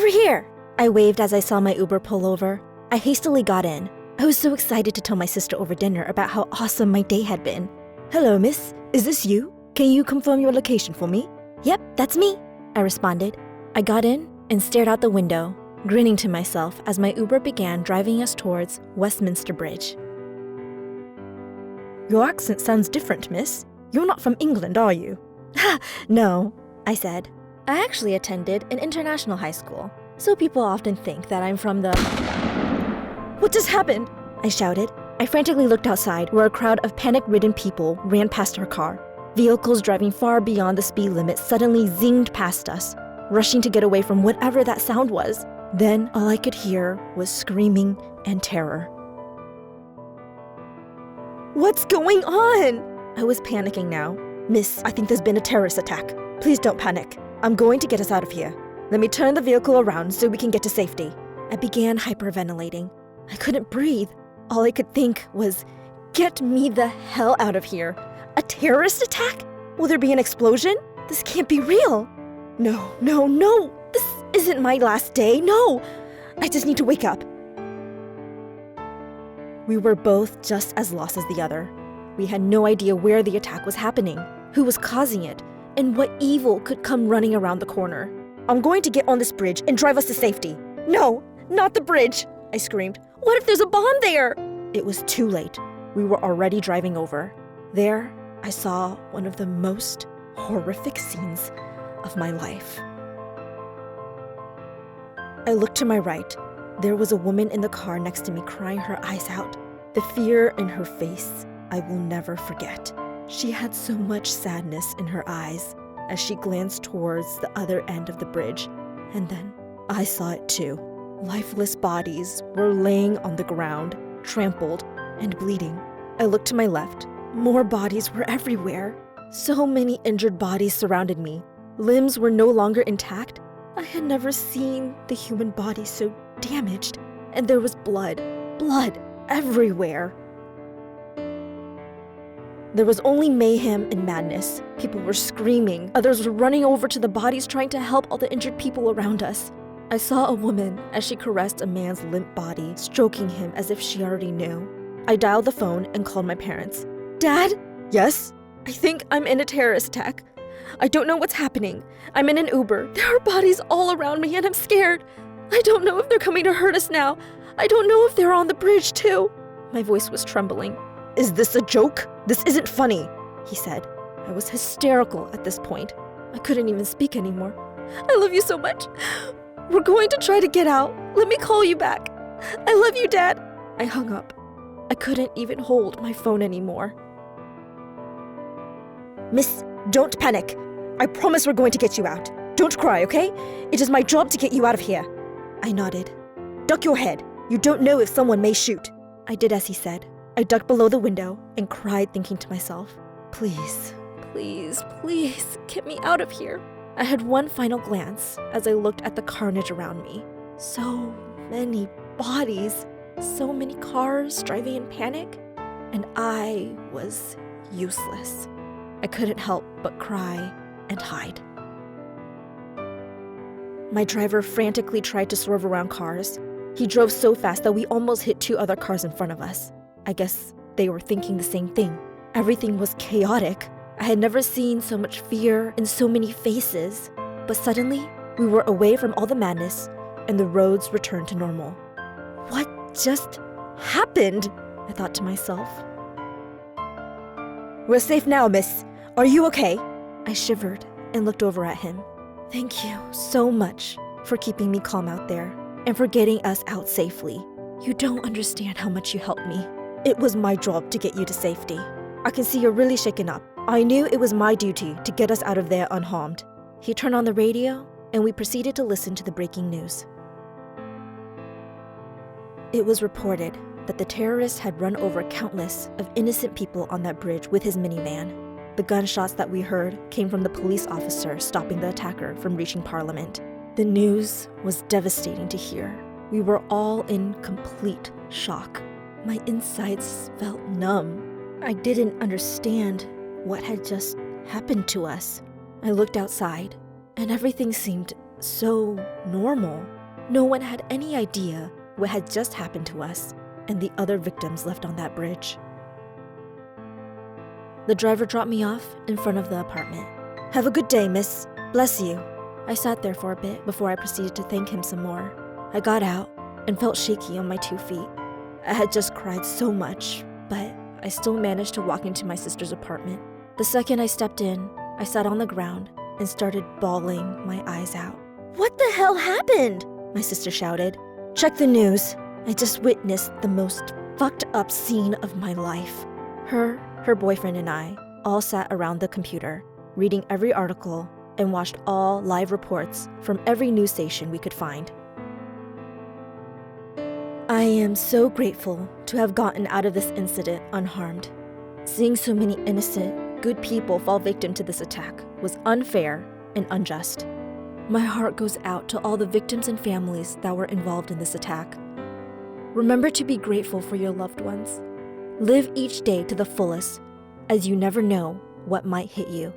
over here! I waved as I saw my Uber pull over. I hastily got in. I was so excited to tell my sister over dinner about how awesome my day had been. Hello, miss. Is this you? Can you confirm your location for me? Yep, that's me, I responded. I got in and stared out the window, grinning to myself as my Uber began driving us towards Westminster Bridge. Your accent sounds different, miss. You're not from England, are you? No, I said. I actually attended an international high school, so people often think that I'm from the... What just happened? I shouted. I frantically looked outside where a crowd of panic-ridden people ran past our car. Vehicles driving far beyond the speed limit suddenly zinged past us, rushing to get away from whatever that sound was. Then all I could hear was screaming and terror. What's going on? I was panicking now. Miss, I think there's been a terrorist attack. Please don't panic. I'm going to get us out of here. Let me turn the vehicle around so we can get to safety. I began hyperventilating. I couldn't breathe. All I could think was, get me the hell out of here. A terrorist attack? Will there be an explosion? This can't be real. No. This isn't my last day. No. I just need to wake up. We were both just as lost as the other. We had no idea where the attack was happening, who was causing it, and what evil could come running around the corner. I'm going to get on this bridge and drive us to safety. No, not the bridge, I screamed. What if there's a bomb there? It was too late. We were already driving over. There, I saw one of the most horrific scenes of my life. I looked to my right. There was a woman in the car next to me crying her eyes out. The fear in her face, I will never forget. She had so much sadness in her eyes as she glanced towards the other end of the bridge. And then I saw it too. Lifeless bodies were laying on the ground, trampled and bleeding. I looked to my left. More bodies were everywhere. So many injured bodies surrounded me. Limbs were no longer intact. I had never seen the human body so damaged, and there was blood everywhere. There was only mayhem and madness. People were screaming. Others were running over to the bodies trying to help all the injured people around us. I saw a woman as she caressed a man's limp body, stroking him as if she already knew. I dialed the phone and called my parents. Dad? Yes? I think I'm in a terrorist attack. I don't know what's happening. I'm in an Uber. There are bodies all around me and I'm scared. I don't know if they're coming to hurt us now. I don't know if they're on the bridge too. My voice was trembling. Is this a joke? This isn't funny, he said. I was hysterical at this point. I couldn't even speak anymore. I love you so much. We're going to try to get out. Let me call you back. I love you, Dad. I hung up. I couldn't even hold my phone anymore. Miss, don't panic. I promise we're going to get you out. Don't cry, okay? It is my job to get you out of here. I nodded. Duck your head. You don't know if someone may shoot. I did as he said. I ducked below the window and cried, thinking to myself, please, please, please get me out of here. I had one final glance as I looked at the carnage around me. So many bodies, so many cars driving in panic, and I was useless. I couldn't help but cry and hide. My driver frantically tried to swerve around cars. He drove so fast that we almost hit 2 other cars in front of us. I guess they were thinking the same thing. Everything was chaotic. I had never seen so much fear in so many faces. But suddenly, we were away from all the madness, and the roads returned to normal. What just happened? I thought to myself. We're safe now, miss. Are you okay? I shivered and looked over at him. Thank you so much for keeping me calm out there and for getting us out safely. You don't understand how much you helped me. It was my job to get you to safety. I can see you're really shaken up. I knew it was my duty to get us out of there unharmed. He turned on the radio, and we proceeded to listen to the breaking news. It was reported that the terrorist had run over countless of innocent people on that bridge with his minivan. The gunshots that we heard came from the police officer stopping the attacker from reaching Parliament. The news was devastating to hear. We were all in complete shock. My insides felt numb. I didn't understand what had just happened to us. I looked outside, and everything seemed so normal. No one had any idea what had just happened to us and the other victims left on that bridge. The driver dropped me off in front of the apartment. "Have a good day, miss. Bless you." I sat there for a bit before I proceeded to thank him some more. I got out and felt shaky on my 2 feet. I had just cried so much, but I still managed to walk into my sister's apartment. The second I stepped in, I sat on the ground and started bawling my eyes out. "What the hell happened?" my sister shouted. "Check the news. I just witnessed the most fucked up scene of my life." Her boyfriend and I all sat around the computer, reading every article and watched all live reports from every news station we could find. I am so grateful to have gotten out of this incident unharmed. Seeing so many innocent, good people fall victim to this attack was unfair and unjust. My heart goes out to all the victims and families that were involved in this attack. Remember to be grateful for your loved ones. Live each day to the fullest, as you never know what might hit you.